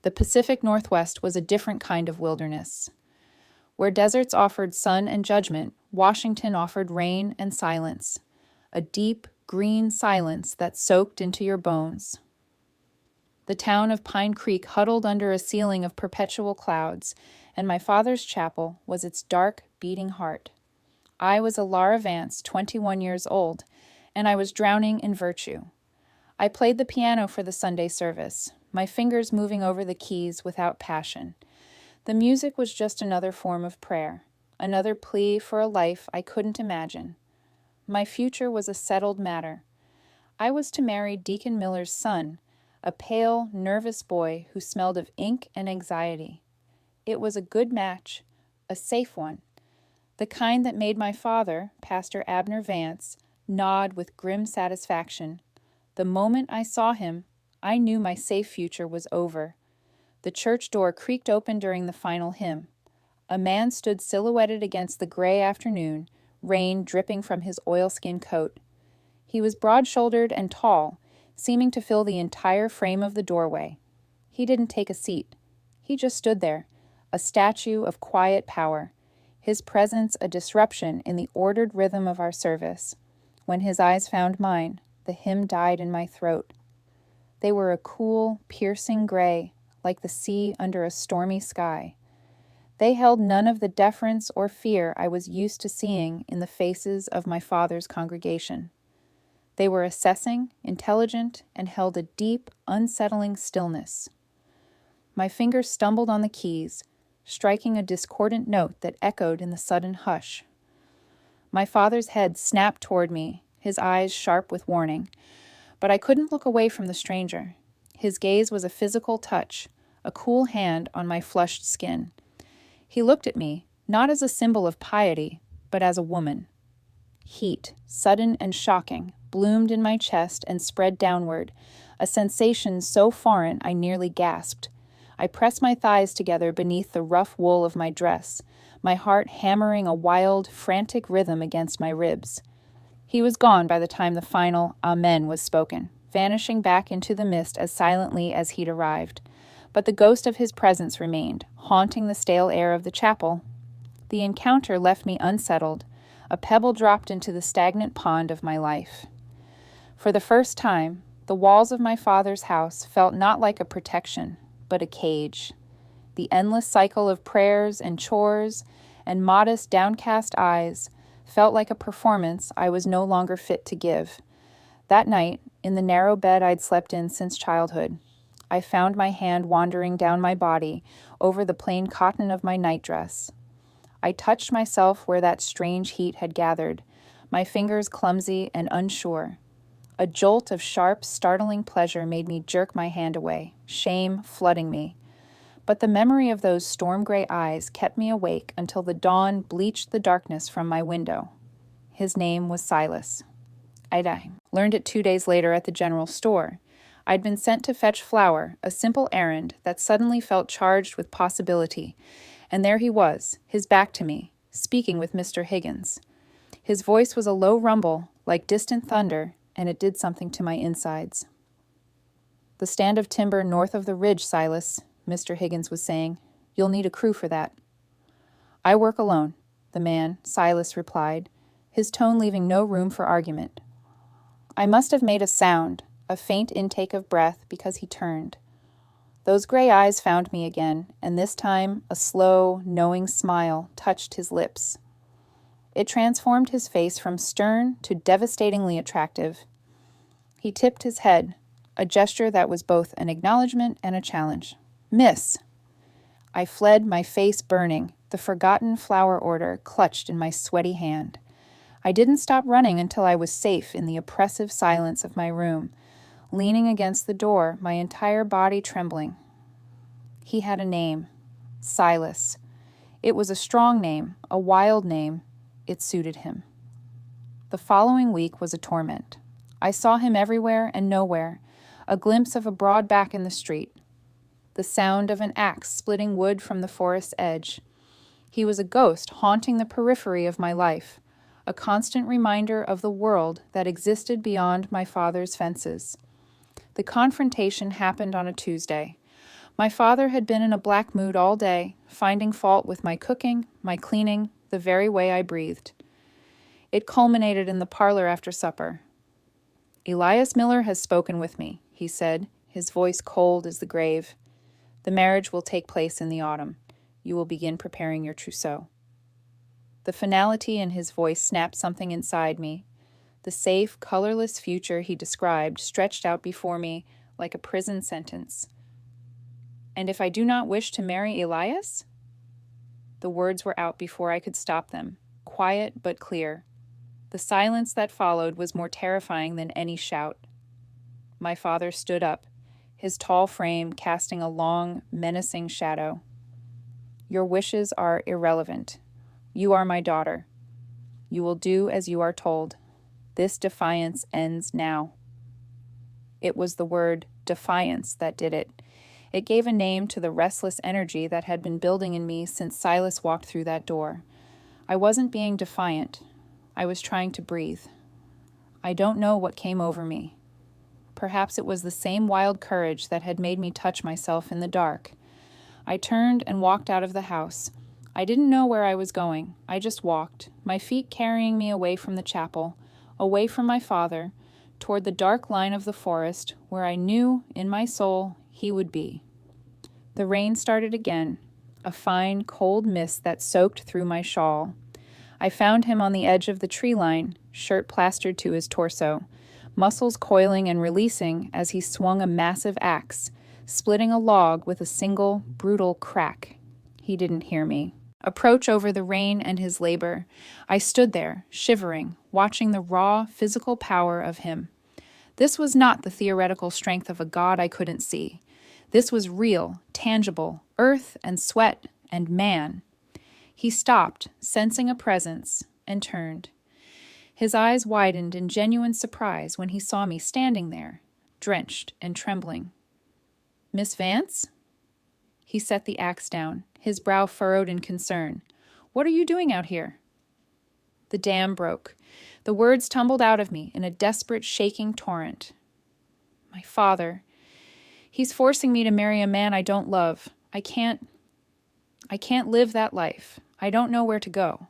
The Pacific Northwest was a different kind of wilderness. Where deserts offered sun and judgment, Washington offered rain and silence, a deep, green silence that soaked into your bones. The town of Pine Creek huddled under a ceiling of perpetual clouds, and my father's chapel was its dark, beating heart. I was Elara Vance, 21 years old, and I was drowning in virtue. I played the piano for the Sunday service, my fingers moving over the keys without passion. The music was just another form of prayer, another plea for a life I couldn't imagine. My future was a settled matter. I was to marry Deacon Miller's son, a pale, nervous boy who smelled of ink and anxiety. It was a good match, a safe one, the kind that made my father, Pastor Abner Vance, nod with grim satisfaction. The moment I saw him, I knew my safe future was over. The church door creaked open during the final hymn. A man stood silhouetted against the gray afternoon, rain dripping from his oilskin coat. He was broad-shouldered and tall, seeming to fill the entire frame of the doorway. He didn't take a seat. He just stood there, a statue of quiet power, his presence a disruption in the ordered rhythm of our service. When his eyes found mine, the hymn died in my throat. They were a cool, piercing gray, like the sea under a stormy sky. They held none of the deference or fear I was used to seeing in the faces of my father's congregation. They were assessing, intelligent, and held a deep, unsettling stillness. My fingers stumbled on the keys, striking a discordant note that echoed in the sudden hush. My father's head snapped toward me, his eyes sharp with warning, but I couldn't look away from the stranger. His gaze was a physical touch, a cool hand on my flushed skin. He looked at me, not as a symbol of piety, but as a woman. Heat, sudden and shocking, bloomed in my chest and spread downward, a sensation so foreign I nearly gasped. I pressed my thighs together beneath the rough wool of my dress, my heart hammering a wild, frantic rhythm against my ribs. He was gone by the time the final Amen was spoken, vanishing back into the mist as silently as he'd arrived. But the ghost of his presence remained, haunting the stale air of the chapel. The encounter left me unsettled, a pebble dropped into the stagnant pond of my life. For the first time, the walls of my father's house felt not like a protection, but a cage. The endless cycle of prayers and chores and modest, downcast eyes felt like a performance I was no longer fit to give. That night, in the narrow bed I'd slept in since childhood, I found my hand wandering down my body over the plain cotton of my nightdress. I touched myself where that strange heat had gathered, my fingers clumsy and unsure. A jolt of sharp, startling pleasure made me jerk my hand away, shame flooding me. But the memory of those storm-gray eyes kept me awake until the dawn bleached the darkness from my window. His name was Silas. I learned it 2 days later at the general store. I'd been sent to fetch flour, a simple errand that suddenly felt charged with possibility, and there he was, his back to me, speaking with Mr. Higgins. His voice was a low rumble, like distant thunder, and it did something to my insides. "The stand of timber north of the ridge, Silas," Mr. Higgins was saying. "You'll need a crew for that." "I work alone," the man, Silas, replied, his tone leaving no room for argument. I must have made a sound, a faint intake of breath, because he turned. Those gray eyes found me again, and this time a slow, knowing smile touched his lips. It transformed his face from stern to devastatingly attractive. He tipped his head, a gesture that was both an acknowledgement and a challenge. "Miss!" I fled, my face burning, the forgotten flower order clutched in my sweaty hand. I didn't stop running until I was safe in the oppressive silence of my room, leaning against the door, my entire body trembling. He had a name, Silas. It was a strong name, a wild name. It suited him. The following week was a torment. I saw him everywhere and nowhere, a glimpse of a broad back in the street, the sound of an axe splitting wood from the forest's edge. He was a ghost haunting the periphery of my life, a constant reminder of the world that existed beyond my father's fences. The confrontation happened on a Tuesday. My father had been in a black mood all day, finding fault with my cooking, my cleaning, the very way I breathed. It culminated in the parlor after supper. "Elias Miller has spoken with me," he said, his voice cold as the grave. "The marriage will take place in the autumn. You will begin preparing your trousseau." The finality in his voice snapped something inside me. The safe, colorless future he described stretched out before me like a prison sentence. "And if I do not wish to marry Elias?" The words were out before I could stop them, quiet but clear. The silence that followed was more terrifying than any shout. My father stood up, his tall frame casting a long, menacing shadow. "Your wishes are irrelevant. You are my daughter. You will do as you are told. This defiance ends now." It was the word defiance that did it. It gave a name to the restless energy that had been building in me since Silas walked through that door. I wasn't being defiant. I was trying to breathe. I don't know what came over me. Perhaps it was the same wild courage that had made me touch myself in the dark. I turned and walked out of the house. I didn't know where I was going. I just walked, my feet carrying me away from the chapel, away from my father, toward the dark line of the forest where I knew, in my soul, he would be. The rain started again, a fine, cold mist that soaked through my shawl. I found him on the edge of the tree line, shirt plastered to his torso, muscles coiling and releasing as he swung a massive axe, splitting a log with a single, brutal crack. He didn't hear me. Approach over the rain and his labor. I stood there, shivering, watching the raw, physical power of him. This was not the theoretical strength of a god I couldn't see. This was real, tangible, earth and sweat and man. He stopped, sensing a presence, and turned. His eyes widened in genuine surprise when he saw me standing there, drenched and trembling. "Miss Vance?" He set the axe down, his brow furrowed in concern. "What are you doing out here?" The dam broke. The words tumbled out of me in a desperate, shaking torrent. My father. He's forcing me to marry a man I don't love. I can't live that life. I don't know where to go.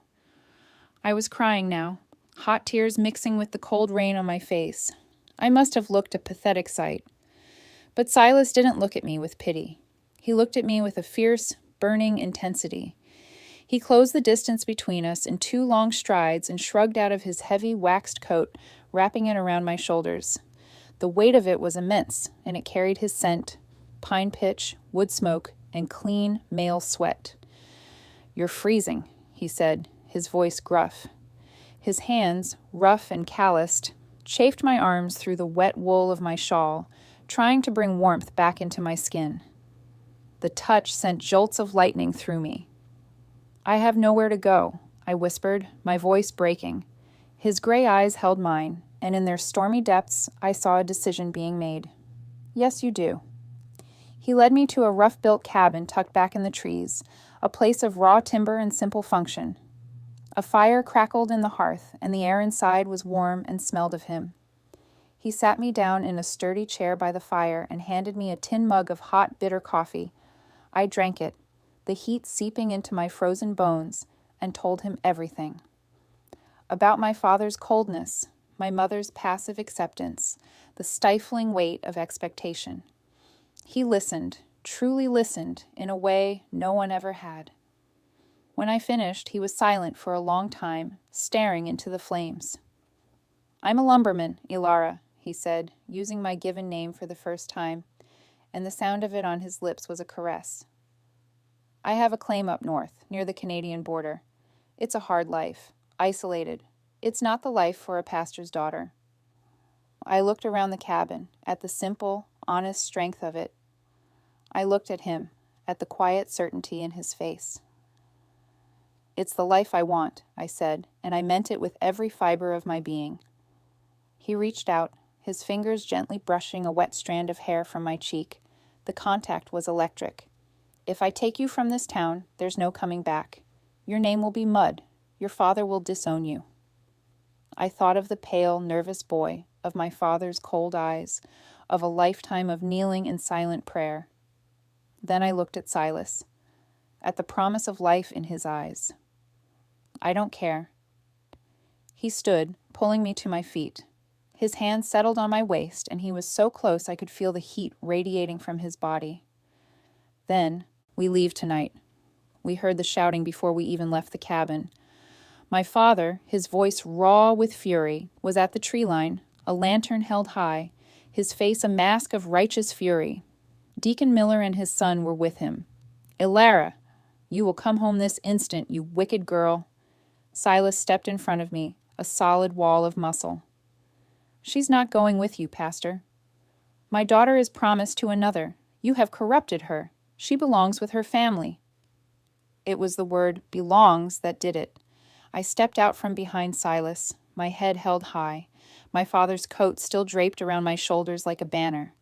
I was crying now, hot tears mixing with the cold rain on my face. I must have looked a pathetic sight. But Silas didn't look at me with pity. He looked at me with a fierce, burning intensity. He closed the distance between us in 2 long strides and shrugged out of his heavy waxed coat, wrapping it around my shoulders. The weight of it was immense, and it carried his scent, pine pitch, wood smoke, and clean male sweat. "You're freezing," he said, his voice gruff. His hands, rough and calloused, chafed my arms through the wet wool of my shawl, trying to bring warmth back into my skin. The touch sent jolts of lightning through me. "I have nowhere to go," I whispered, my voice breaking. His gray eyes held mine, and in their stormy depths I saw a decision being made. "Yes, you do." He led me to a rough-built cabin tucked back in the trees, a place of raw timber and simple function. A fire crackled in the hearth, and the air inside was warm and smelled of him. He sat me down in a sturdy chair by the fire and handed me a tin mug of hot, bitter coffee. I drank it, the heat seeping into my frozen bones, and told him everything. About my father's coldness, my mother's passive acceptance, the stifling weight of expectation. He listened, truly listened, in a way no one ever had. When I finished, he was silent for a long time, staring into the flames. "I'm a lumberman, Elara," he said, using my given name for the first time, and the sound of it on his lips was a caress. "I have a claim up north, near the Canadian border. It's a hard life, isolated. It's not the life for a pastor's daughter." I looked around the cabin, at the simple, honest strength of it. I looked at him, at the quiet certainty in his face. "It's the life I want," I said, and I meant it with every fiber of my being. He reached out, his fingers gently brushing a wet strand of hair from my cheek. The contact was electric. "If I take you from this town, there's no coming back. Your name will be mud. Your father will disown you." I thought of the pale, nervous boy, of my father's cold eyes, of a lifetime of kneeling in silent prayer. Then I looked at Silas, at the promise of life in his eyes. I don't care. He stood, pulling me to my feet. His hand settled on my waist, and he was so close I could feel the heat radiating from his body. Then, we leave tonight. We heard the shouting before we even left the cabin. My father, his voice raw with fury, was at the tree line, a lantern held high, his face a mask of righteous fury. Deacon Miller and his son were with him. Elara, you will come home this instant, you wicked girl. Silas stepped in front of me, a solid wall of muscle. She's not going with you, Pastor. My daughter is promised to another. You have corrupted her. She belongs with her family. It was the word belongs that did it. I stepped out from behind Silas, my head held high, my father's coat still draped around my shoulders like a banner.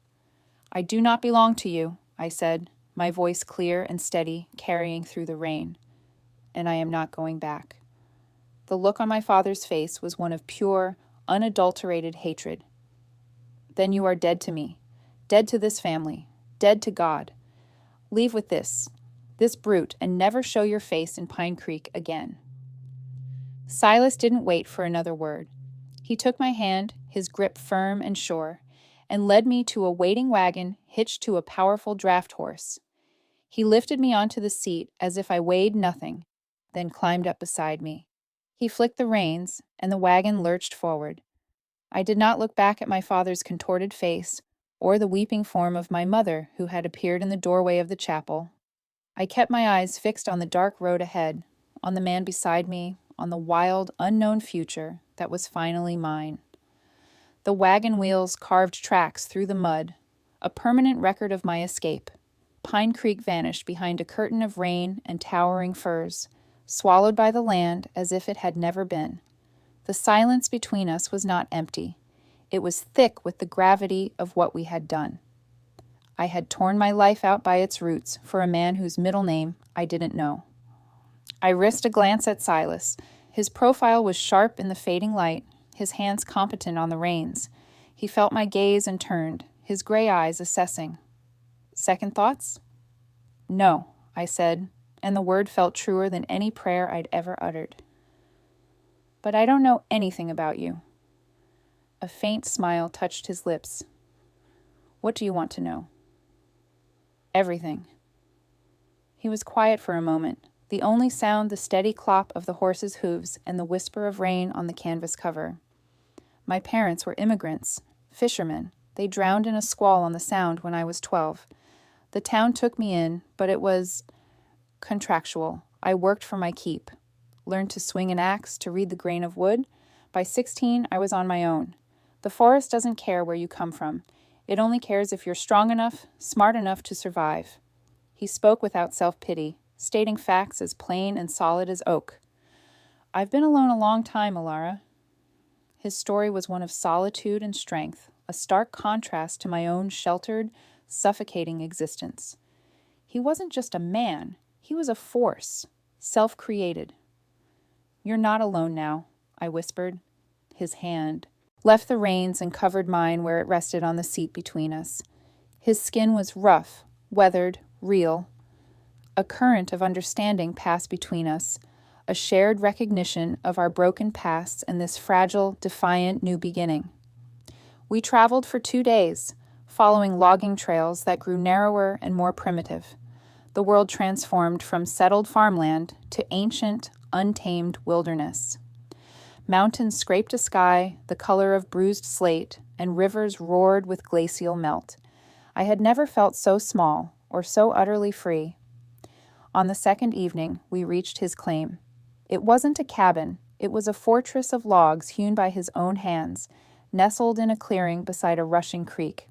I do not belong to you, I said, my voice clear and steady, carrying through the rain. And I am not going back. The look on my father's face was one of pure, unadulterated hatred. Then you are dead to me, dead to this family, dead to God. Leave with this brute, and never show your face in Pine Creek again. Silas didn't wait for another word. He took my hand, his grip firm and sure, and led me to a waiting wagon hitched to a powerful draft horse. He lifted me onto the seat as if I weighed nothing, then climbed up beside me. He flicked the reins, and the wagon lurched forward. I did not look back at my father's contorted face, or the weeping form of my mother who had appeared in the doorway of the chapel. I kept my eyes fixed on the dark road ahead, on the man beside me, on the wild, unknown future that was finally mine. The wagon wheels carved tracks through the mud, a permanent record of my escape. Pine Creek vanished behind a curtain of rain and towering firs, swallowed by the land as if it had never been. The silence between us was not empty. It was thick with the gravity of what we had done. I had torn my life out by its roots for a man whose middle name I didn't know. I risked a glance at Silas. His profile was sharp in the fading light, his hands competent on the reins. He felt my gaze and turned, his gray eyes assessing. Second thoughts? No, I said, and the word felt truer than any prayer I'd ever uttered. But I don't know anything about you. A faint smile touched his lips. What do you want to know? Everything. He was quiet for a moment, the only sound the steady clop of the horse's hooves and the whisper of rain on the canvas cover. My parents were immigrants, fishermen. They drowned in a squall on the Sound when I was 12. The town took me in, but it was contractual. I worked for my keep. Learned to swing an axe, to read the grain of wood. By 16, I was on my own. The forest doesn't care where you come from. It only cares if you're strong enough, smart enough to survive. He spoke without self-pity, stating facts as plain and solid as oak. I've been alone a long time, Elara. His story was one of solitude and strength, a stark contrast to my own sheltered, suffocating existence. He wasn't just a man, he was a force, self-created. You're not alone now, I whispered. His hand left the reins and covered mine where it rested on the seat between us. His skin was rough, weathered, real. A current of understanding passed between us, a shared recognition of our broken pasts and this fragile, defiant new beginning. We traveled for 2 days, following logging trails that grew narrower and more primitive. The world transformed from settled farmland to ancient, untamed wilderness. Mountains scraped a sky the color of bruised slate, and rivers roared with glacial melt. I had never felt so small or so utterly free. On the second evening, we reached his claim. It wasn't a cabin. It was a fortress of logs hewn by his own hands, nestled in a clearing beside a rushing creek.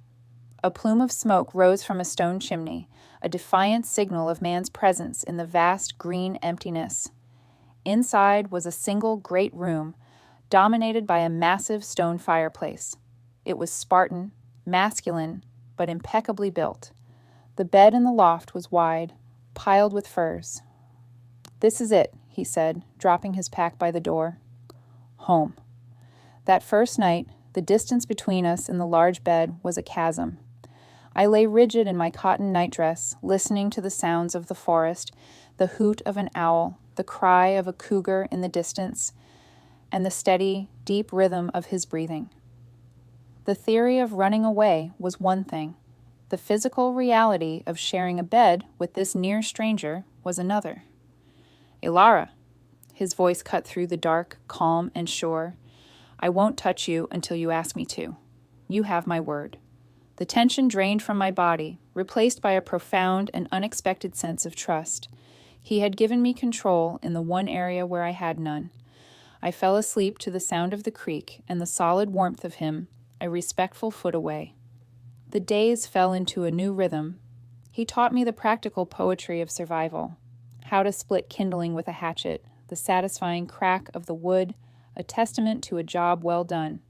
A plume of smoke rose from a stone chimney, a defiant signal of man's presence in the vast green emptiness. Inside was a single great room, dominated by a massive stone fireplace. It was Spartan, masculine, but impeccably built. The bed in the loft was wide, piled with furs. This is it, he said, dropping his pack by the door. Home. That first night, the distance between us in the large bed was a chasm. I lay rigid in my cotton nightdress, listening to the sounds of the forest, the hoot of an owl, the cry of a cougar in the distance, and the steady, deep rhythm of his breathing. The theory of running away was one thing. The physical reality of sharing a bed with this near stranger was another. "Elara," his voice cut through the dark, calm and sure. "I won't touch you until you ask me to. You have my word." The tension drained from my body, replaced by a profound and unexpected sense of trust. He had given me control in the one area where I had none. I fell asleep to the sound of the creek and the solid warmth of him, a respectful foot away. The days fell into a new rhythm. He taught me the practical poetry of survival, how to split kindling with a hatchet, the satisfying crack of the wood, a testament to a job well done,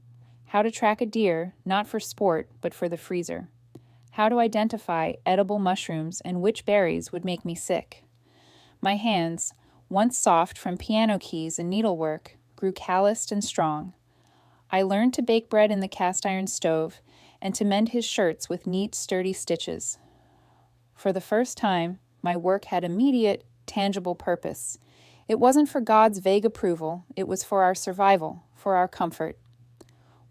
how to track a deer, not for sport, but for the freezer, how to identify edible mushrooms and which berries would make me sick. My hands, once soft from piano keys and needlework, grew calloused and strong. I learned to bake bread in the cast-iron stove and to mend his shirts with neat, sturdy stitches. For the first time, my work had immediate, tangible purpose. It wasn't for God's vague approval, it was for our survival, for our comfort.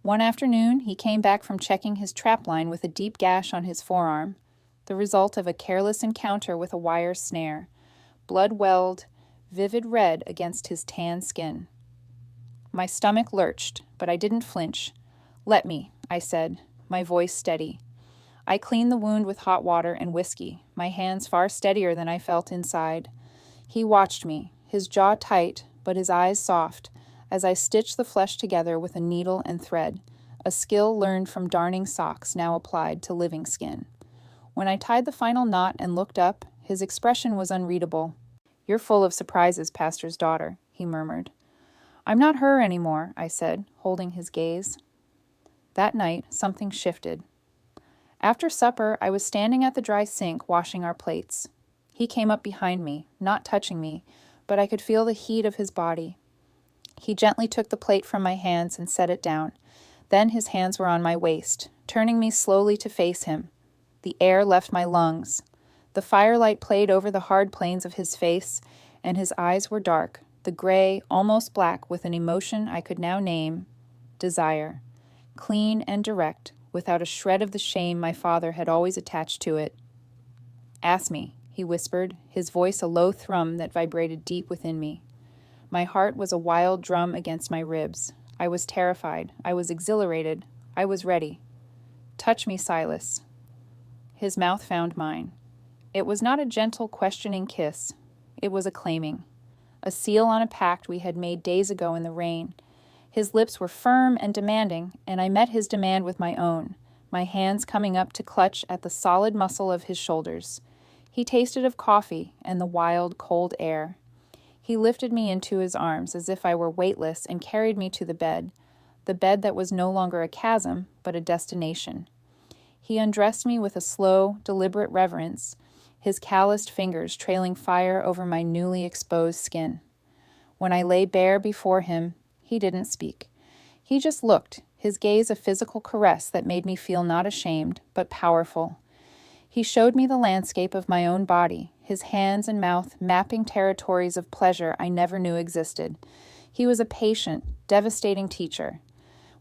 One afternoon, he came back from checking his trapline with a deep gash on his forearm, the result of a careless encounter with a wire snare, blood-welled, vivid red against his tan skin. My stomach lurched, but I didn't flinch. "Let me," I said, my voice steady. I cleaned the wound with hot water and whiskey, my hands far steadier than I felt inside. He watched me, his jaw tight, but his eyes soft, as I stitched the flesh together with a needle and thread, a skill learned from darning socks now applied to living skin. When I tied the final knot and looked up, his expression was unreadable. "You're full of surprises, pastor's daughter," he murmured. "I'm not her anymore," I said, holding his gaze. That night, something shifted. After supper, I was standing at the dry sink washing our plates. He came up behind me, not touching me, but I could feel the heat of his body. He gently took the plate from my hands and set it down. Then his hands were on my waist, turning me slowly to face him. The air left my lungs. The firelight played over the hard planes of his face, and his eyes were dark, the gray, almost black, with an emotion I could now name desire. Clean and direct, without a shred of the shame my father had always attached to it. "Ask me," he whispered, his voice a low thrum that vibrated deep within me. My heart was a wild drum against my ribs. I was terrified. I was exhilarated. I was ready. "Touch me, Silas." His mouth found mine. It was not a gentle, questioning kiss. It was a claiming. A seal on a pact we had made days ago in the rain. His lips were firm and demanding, and I met his demand with my own, my hands coming up to clutch at the solid muscle of his shoulders. He tasted of coffee and the wild, cold air. He lifted me into his arms as if I were weightless and carried me to the bed that was no longer a chasm, but a destination. He undressed me with a slow, deliberate reverence, his calloused fingers trailing fire over my newly exposed skin. When I lay bare before him, he didn't speak. He just looked, his gaze a physical caress that made me feel not ashamed, but powerful. He showed me the landscape of my own body, his hands and mouth mapping territories of pleasure I never knew existed. He was a patient, devastating teacher.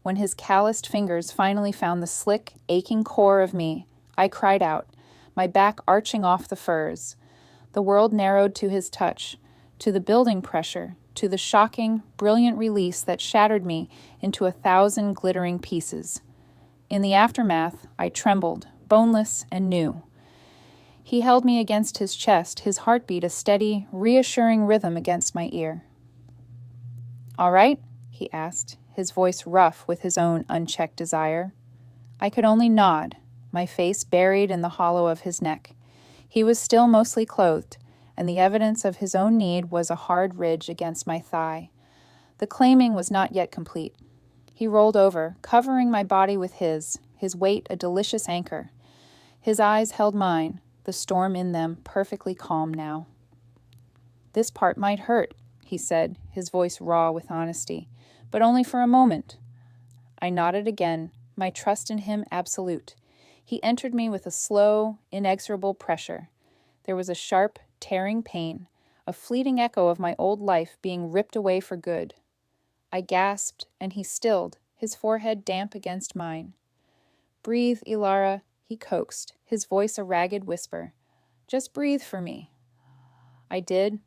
When his calloused fingers finally found the slick, aching core of me, I cried out, my back arching off the furs. The world narrowed to his touch, to the building pressure, to the shocking, brilliant release that shattered me into 1,000 glittering pieces. In the aftermath, I trembled, boneless and new. He held me against his chest, his heartbeat a steady, reassuring rhythm against my ear. "All right?" he asked, his voice rough with his own unchecked desire. I could only nod, my face buried in the hollow of his neck. He was still mostly clothed, and the evidence of his own need was a hard ridge against my thigh. The claiming was not yet complete. He rolled over, covering my body with his weight a delicious anchor. His eyes held mine, the storm in them perfectly calm now. "This part might hurt," he said, his voice raw with honesty, "but only for a moment." I nodded again, my trust in him absolute. He entered me with a slow, inexorable pressure. There was a sharp, tearing pain, a fleeting echo of my old life being ripped away for good. I gasped, and he stilled, his forehead damp against mine. "Breathe, Elara," he coaxed, his voice a ragged whisper. "Just breathe for me." I did,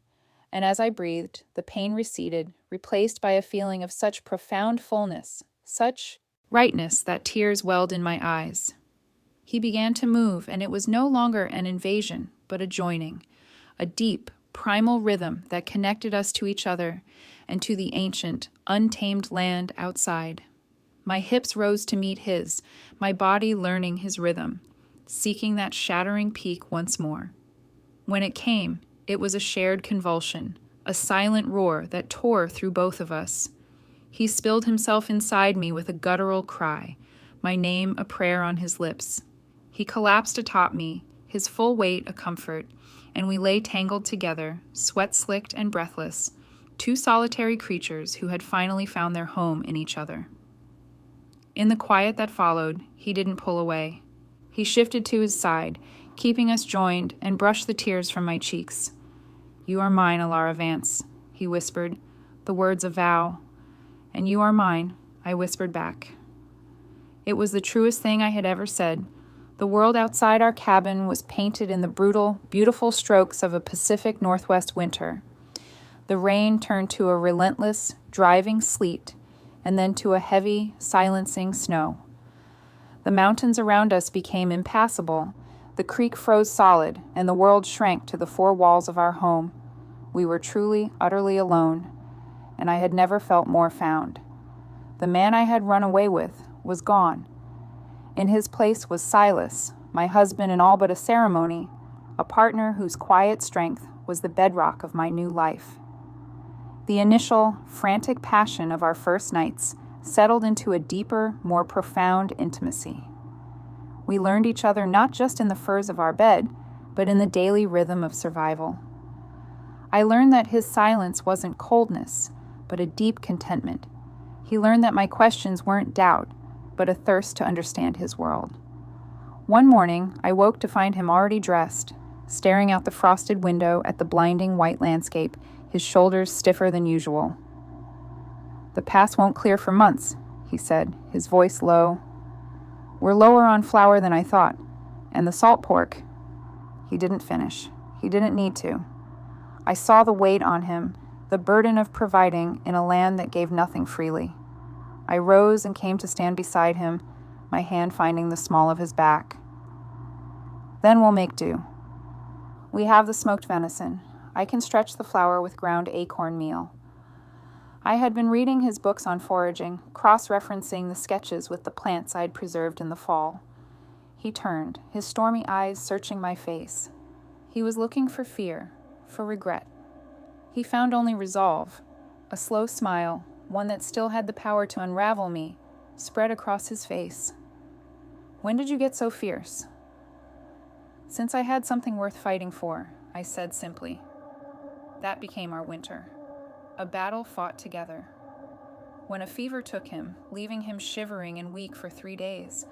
and as I breathed, the pain receded, replaced by a feeling of such profound fullness, such rightness that tears welled in my eyes. He began to move, and it was no longer an invasion, but a joining, a deep, primal rhythm that connected us to each other and to the ancient, untamed land outside. My hips rose to meet his, my body learning his rhythm, seeking that shattering peak once more. When it came, it was a shared convulsion, a silent roar that tore through both of us. He spilled himself inside me with a guttural cry, my name a prayer on his lips. He collapsed atop me, his full weight a comfort, and we lay tangled together, sweat-slicked and breathless, two solitary creatures who had finally found their home in each other. In the quiet that followed, he didn't pull away. He shifted to his side, keeping us joined, and brushed the tears from my cheeks. "You are mine, Elara Vance," he whispered, the words a vow. "And you are mine," I whispered back. It was the truest thing I had ever said. The world outside our cabin was painted in the brutal, beautiful strokes of a Pacific Northwest winter. The rain turned to a relentless, driving sleet, and then to a heavy, silencing snow. The mountains around us became impassable. The creek froze solid, and the world shrank to the four walls of our home. We were truly, utterly alone, and I had never felt more found. The man I had run away with was gone. In his place was Silas, my husband in all but a ceremony, a partner whose quiet strength was the bedrock of my new life. The initial, frantic passion of our first nights settled into a deeper, more profound intimacy. We learned each other not just in the furs of our bed, but in the daily rhythm of survival. I learned that his silence wasn't coldness, but a deep contentment. He learned that my questions weren't doubt, but a thirst to understand his world. One morning, I woke to find him already dressed, staring out the frosted window at the blinding white landscape, his shoulders stiffer than usual. "The pass won't clear for months," he said, his voice low. "We're lower on flour than I thought, and the salt pork—" He didn't finish. He didn't need to. I saw the weight on him, the burden of providing in a land that gave nothing freely. I rose and came to stand beside him, my hand finding the small of his back. "Then we'll make do. We have the smoked venison. I can stretch the flour with ground acorn meal." I had been reading his books on foraging, cross-referencing the sketches with the plants I'd preserved in the fall. He turned, his stormy eyes searching my face. He was looking for fear, for regret. He found only resolve, a slow smile, one that still had the power to unravel me, spread across his face. "When did you get so fierce?" "Since I had something worth fighting for," I said simply. That became our winter. A battle fought together. When a fever took him, leaving him shivering and weak for 3 days,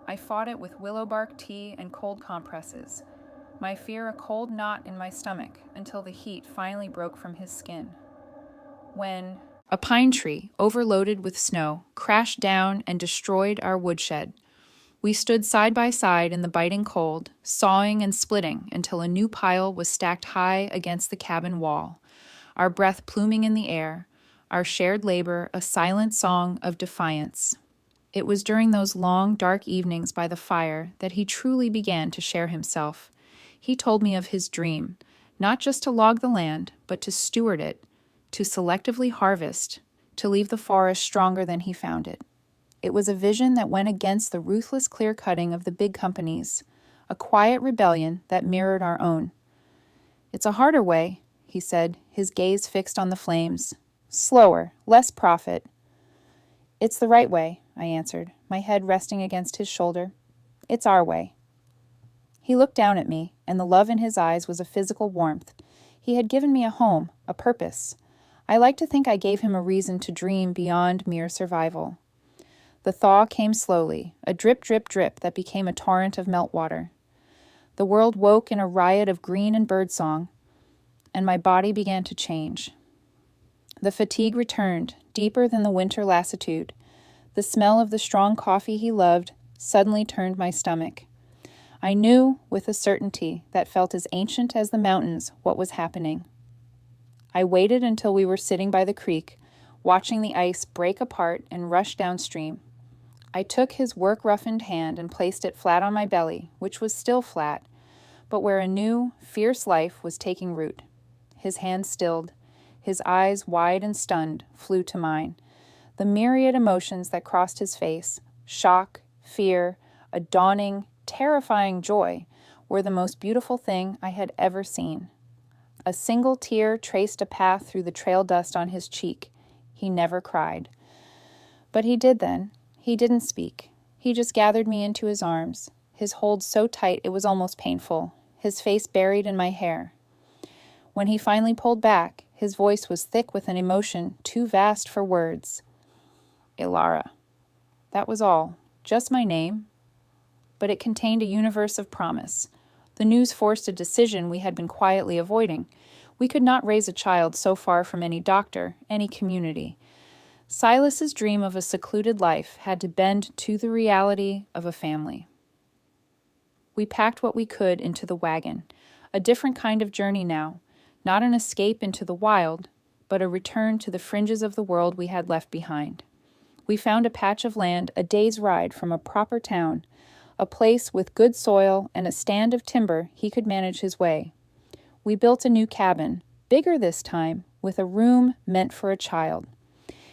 I fought it with willow bark tea and cold compresses, my fear a cold knot in my stomach until the heat finally broke from his skin. When a pine tree, overloaded with snow, crashed down and destroyed our woodshed, we stood side by side in the biting cold, sawing and splitting until a new pile was stacked high against the cabin wall, our breath pluming in the air, our shared labor a silent song of defiance. It was during those long, dark evenings by the fire that he truly began to share himself. He told me of his dream, not just to log the land, but to steward it, to selectively harvest, to leave the forest stronger than he found it. It was a vision that went against the ruthless clear-cutting of the big companies, a quiet rebellion that mirrored our own. "It's a harder way," he said, his gaze fixed on the flames. "Slower, less profit." "It's the right way," I answered, my head resting against his shoulder. "It's our way." He looked down at me, and the love in his eyes was a physical warmth. He had given me a home, a purpose. I like to think I gave him a reason to dream beyond mere survival. The thaw came slowly, a drip, drip, drip that became a torrent of meltwater. The world woke in a riot of green and birdsong, and my body began to change. The fatigue returned, deeper than the winter lassitude. The smell of the strong coffee he loved suddenly turned my stomach. I knew, with a certainty that felt as ancient as the mountains, what was happening. I waited until we were sitting by the creek, watching the ice break apart and rush downstream. I took his work-roughened hand and placed it flat on my belly, which was still flat, but where a new, fierce life was taking root. His hand stilled. His eyes, wide and stunned, flew to mine. The myriad emotions that crossed his face, shock, fear, a dawning, terrifying joy, were the most beautiful thing I had ever seen. A single tear traced a path through the trail dust on his cheek. He never cried. But he did then. He didn't speak. He just gathered me into his arms, his hold so tight it was almost painful, his face buried in my hair. When he finally pulled back, his voice was thick with an emotion too vast for words. Elara. That was all. Just my name. But it contained a universe of promise. The news forced a decision we had been quietly avoiding. We could not raise a child so far from any doctor, any community. Silas's dream of a secluded life had to bend to the reality of a family. We packed what we could into the wagon. A different kind of journey now. Not an escape into the wild, but a return to the fringes of the world we had left behind. We found a patch of land a day's ride from a proper town, a place with good soil and a stand of timber he could manage his way. We built a new cabin, bigger this time, with a room meant for a child.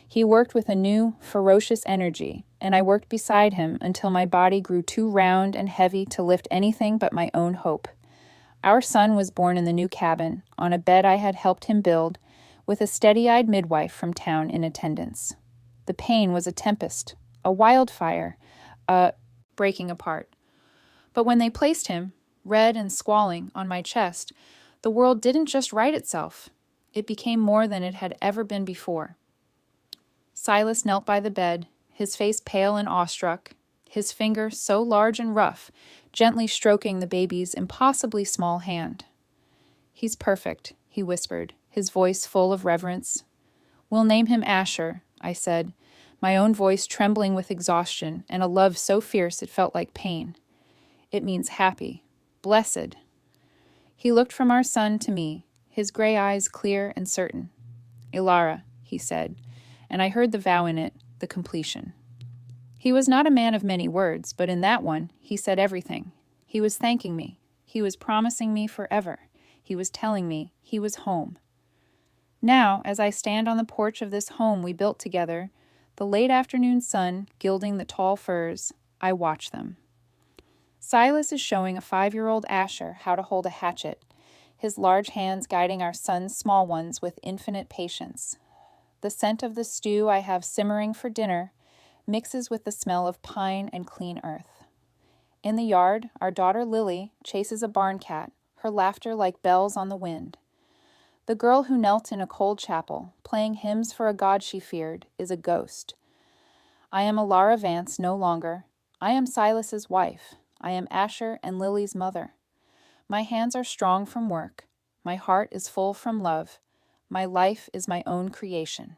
He worked with a new, ferocious energy, and I worked beside him until my body grew too round and heavy to lift anything but my own hope. Our son was born in the new cabin, on a bed I had helped him build, with a steady-eyed midwife from town in attendance. The pain was a tempest, a wildfire, a breaking apart. But when they placed him, red and squalling, on my chest, the world didn't just right itself. It became more than it had ever been before. Silas knelt by the bed, his face pale and awestruck, his finger so large and rough, gently stroking the baby's impossibly small hand. He's perfect, he whispered, his voice full of reverence. We'll name him Asher, I said, my own voice trembling with exhaustion and a love so fierce it felt like pain. It means happy, blessed. He looked from our son to me, his gray eyes clear and certain. Elara, he said, and I heard the vow in it, the completion. He was not a man of many words, but in that one, he said everything. He was thanking me. He was promising me forever. He was telling me he was home. Now, as I stand on the porch of this home we built together, the late afternoon sun gilding the tall firs, I watch them. Silas is showing a 5-year-old Asher how to hold a hatchet, his large hands guiding our son's small ones with infinite patience. The scent of the stew I have simmering for dinner mixes with the smell of pine and clean earth. In the yard, our daughter Lily chases a barn cat, her laughter like bells on the wind. The girl who knelt in a cold chapel, playing hymns for a god she feared, is a ghost. I am Elara Vance no longer. I am Silas's wife. I am Asher and Lily's mother. My hands are strong from work. My heart is full from love. My life is my own creation.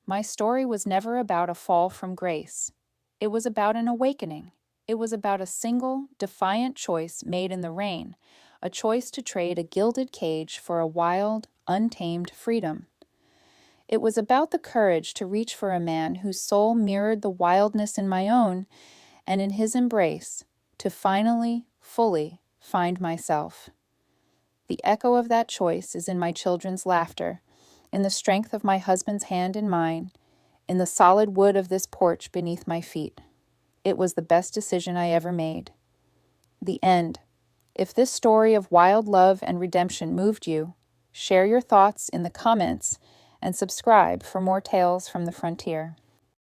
My story was never about a fall from grace. It was about an awakening. It was about a single, defiant choice made in the rain, a choice to trade a gilded cage for a wild, untamed freedom. It was about the courage to reach for a man whose soul mirrored the wildness in my own, and in his embrace, to finally, fully find myself. The echo of that choice is in my children's laughter, in the strength of my husband's hand in mine, in the solid wood of this porch beneath my feet. It was the best decision I ever made. The end. If this story of wild love and redemption moved you, share your thoughts in the comments and subscribe for more tales from the frontier.